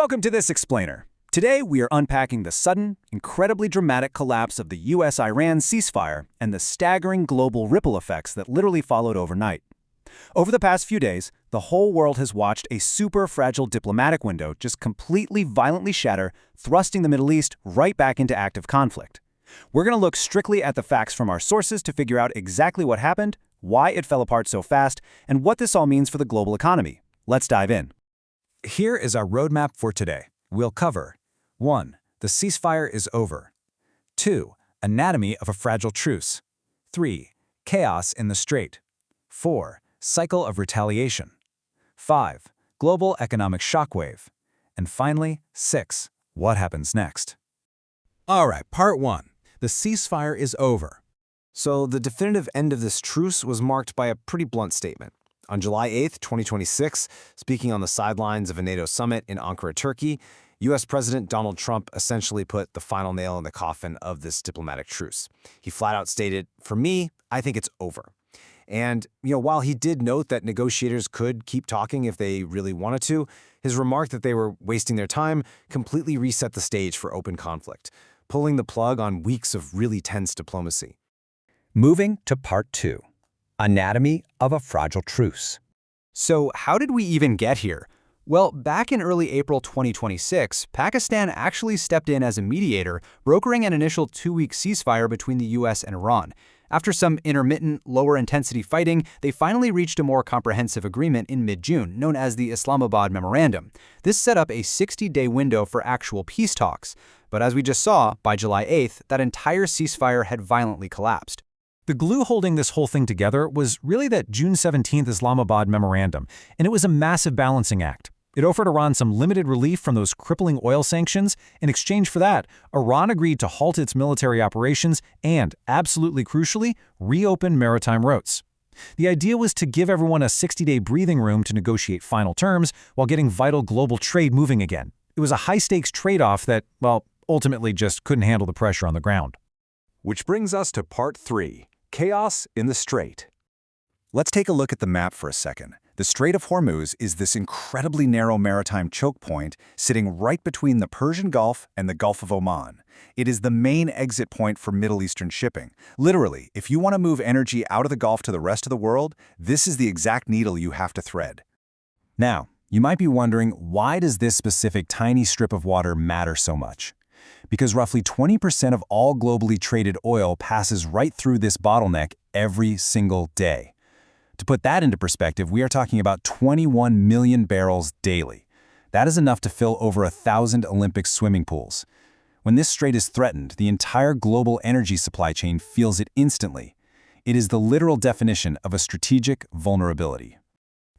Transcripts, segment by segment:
Welcome to this explainer. Today we are unpacking the sudden, incredibly dramatic collapse of the US-Iran ceasefire and the staggering global ripple effects that literally followed overnight. Over the past few days, the whole world has watched a super fragile diplomatic window just completely violently shatter, thrusting the Middle East right back into active conflict. We're going to look strictly at the facts from our sources to figure out exactly what happened, why it fell apart so fast, and what this all means for the global economy. Let's dive in. Here is our roadmap for today. We'll cover 1. The ceasefire is over. 2. Anatomy of a fragile truce. 3. Chaos in the Strait. 4. Cycle of retaliation. 5. Global economic shockwave. And finally, 6. What happens next? All right, part 1. The ceasefire is over. So the definitive end of this truce was marked by a pretty blunt statement. On July 8, 2026, speaking on the sidelines of a NATO summit in Ankara, Turkey, U.S. President Donald Trump essentially put the final nail in the coffin of this diplomatic truce. He flat out stated, "For me, I think it's over." And, while he did note that negotiators could keep talking if they really wanted to, his remark that they were wasting their time completely reset the stage for open conflict, pulling the plug on weeks of really tense diplomacy. Moving to part 2. Anatomy of a fragile truce. So how did we even get here? Well, back in early April 2026, Pakistan actually stepped in as a mediator, brokering an initial 2-week ceasefire between the US and Iran. After some intermittent, lower-intensity fighting, they finally reached a more comprehensive agreement in mid-June, known as the Islamabad Memorandum. This set up a 60-day window for actual peace talks. But as we just saw, by July 8th, that entire ceasefire had violently collapsed. The glue holding this whole thing together was really that June 17th Islamabad Memorandum, and it was a massive balancing act. It offered Iran some limited relief from those crippling oil sanctions. In exchange for that, Iran agreed to halt its military operations and, absolutely crucially, reopen maritime routes. The idea was to give everyone a 60-day breathing room to negotiate final terms while getting vital global trade moving again. It was a high-stakes trade-off that, ultimately just couldn't handle the pressure on the ground. Which brings us to part 3, chaos in the Strait. Let's take a look at the map for a second. The Strait of Hormuz is this incredibly narrow maritime choke point sitting right between the Persian Gulf and the Gulf of Oman. It is the main exit point for Middle Eastern shipping. Literally, if you want to move energy out of the Gulf to the rest of the world, this is the exact needle you have to thread. Now, you might be wondering, why does this specific tiny strip of water matter so much? Because roughly 20% of all globally traded oil passes right through this bottleneck every single day. To put that into perspective, we are talking about 21 million barrels daily. That is enough to fill over 1,000 Olympic swimming pools. When this strait is threatened, the entire global energy supply chain feels it instantly. It is the literal definition of a strategic vulnerability.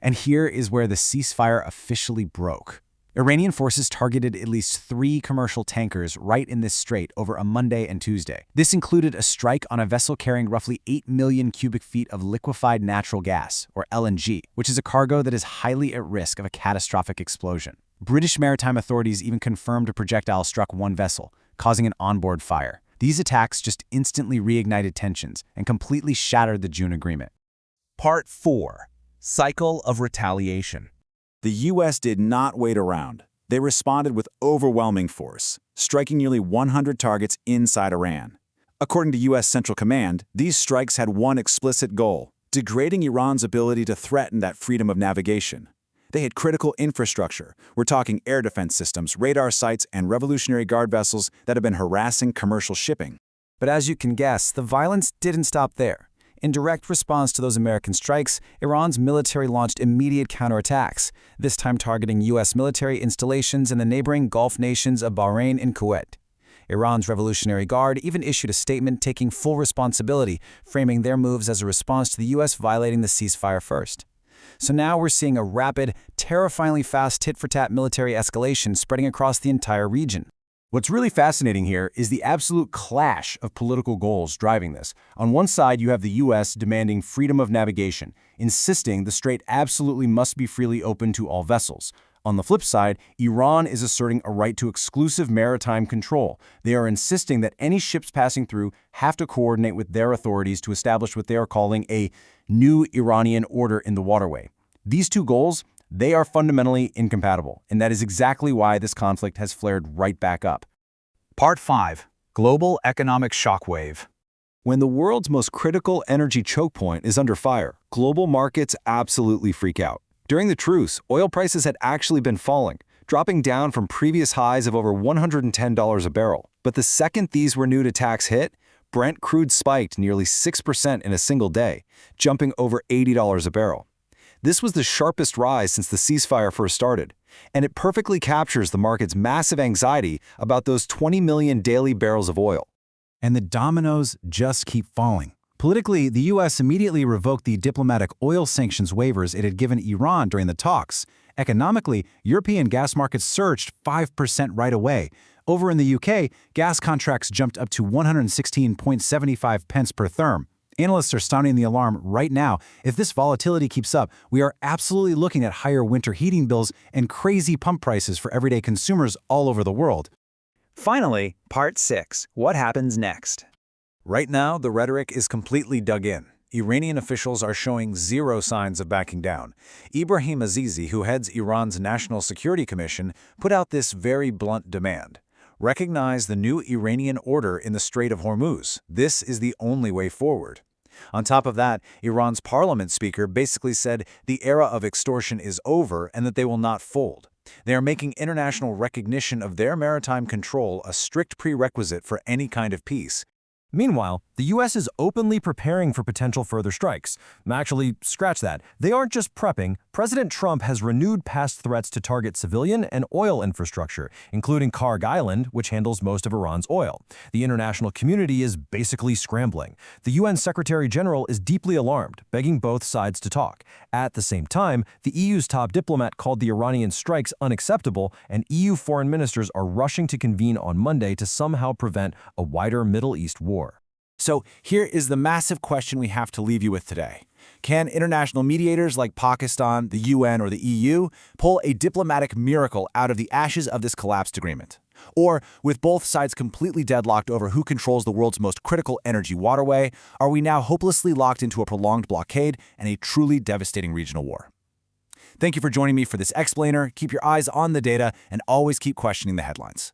And here is where the ceasefire officially broke. Iranian forces targeted at least 3 commercial tankers right in this strait over a Monday and Tuesday. This included a strike on a vessel carrying roughly 8 million cubic feet of liquefied natural gas, or LNG, which is a cargo that is highly at risk of a catastrophic explosion. British maritime authorities even confirmed a projectile struck one vessel, causing an onboard fire. These attacks just instantly reignited tensions and completely shattered the June agreement. Part 4. Cycle of retaliation. The U.S. did not wait around. They responded with overwhelming force, striking nearly 100 targets inside Iran. According to U.S. Central Command, these strikes had one explicit goal: degrading Iran's ability to threaten that freedom of navigation. They hit critical infrastructure. We're talking air defense systems, radar sites, and Revolutionary Guard vessels that have been harassing commercial shipping. But as you can guess, the violence didn't stop there. In direct response to those American strikes, Iran's military launched immediate counterattacks, this time targeting U.S. military installations in the neighboring Gulf nations of Bahrain and Kuwait. Iran's Revolutionary Guard even issued a statement taking full responsibility, framing their moves as a response to the U.S. violating the ceasefire first. So now we're seeing a rapid, terrifyingly fast tit-for-tat military escalation spreading across the entire region. What's really fascinating here is the absolute clash of political goals driving this. On one side, you have the U.S. demanding freedom of navigation, insisting the strait absolutely must be freely open to all vessels. On the flip side, Iran is asserting a right to exclusive maritime control. They are insisting that any ships passing through have to coordinate with their authorities to establish what they are calling a new Iranian order in the waterway. These two goals, They are fundamentally incompatible, and that is exactly why this conflict has flared right back up. Part 5. Global Economic Shockwave. When the world's most critical energy choke point is under fire, global markets absolutely freak out. During the truce, oil prices had actually been falling, dropping down from previous highs of over $110 a barrel. But the second these renewed attacks hit, Brent crude spiked nearly 6% in a single day, jumping over $80 a barrel. This was the sharpest rise since the ceasefire first started, and it perfectly captures the market's massive anxiety about those 20 million daily barrels of oil. And the dominoes just keep falling. Politically, the U.S. immediately revoked the diplomatic oil sanctions waivers it had given Iran during the talks. Economically, European gas markets surged 5% right away. Over in the UK, gas contracts jumped up to 116.75 pence per therm. Analysts are sounding the alarm right now. If this volatility keeps up, we are absolutely looking at higher winter heating bills and crazy pump prices for everyday consumers all over the world. Finally, Part 6. What happens next? Right now, the rhetoric is completely dug in. Iranian officials are showing zero signs of backing down. Ibrahim Azizi, who heads Iran's National Security Commission, put out this very blunt demand. Recognize the new Iranian order in the Strait of Hormuz. This is the only way forward. On top of that, Iran's parliament speaker basically said the era of extortion is over and that they will not fold. They are making international recognition of their maritime control a strict prerequisite for any kind of peace. Meanwhile, the U.S. is openly preparing for potential further strikes. Actually, scratch that. They aren't just prepping. President Trump has renewed past threats to target civilian and oil infrastructure, including Karg Island, which handles most of Iran's oil. The international community is basically scrambling. The UN Secretary General is deeply alarmed, begging both sides to talk. At the same time, the EU's top diplomat called the Iranian strikes unacceptable, and EU foreign ministers are rushing to convene on Monday to somehow prevent a wider Middle East war. So here is the massive question we have to leave you with today. Can international mediators like Pakistan, the UN, or the EU pull a diplomatic miracle out of the ashes of this collapsed agreement? Or, with both sides completely deadlocked over who controls the world's most critical energy waterway, are we now hopelessly locked into a prolonged blockade and a truly devastating regional war? Thank you for joining me for this explainer. Keep your eyes on the data and always keep questioning the headlines.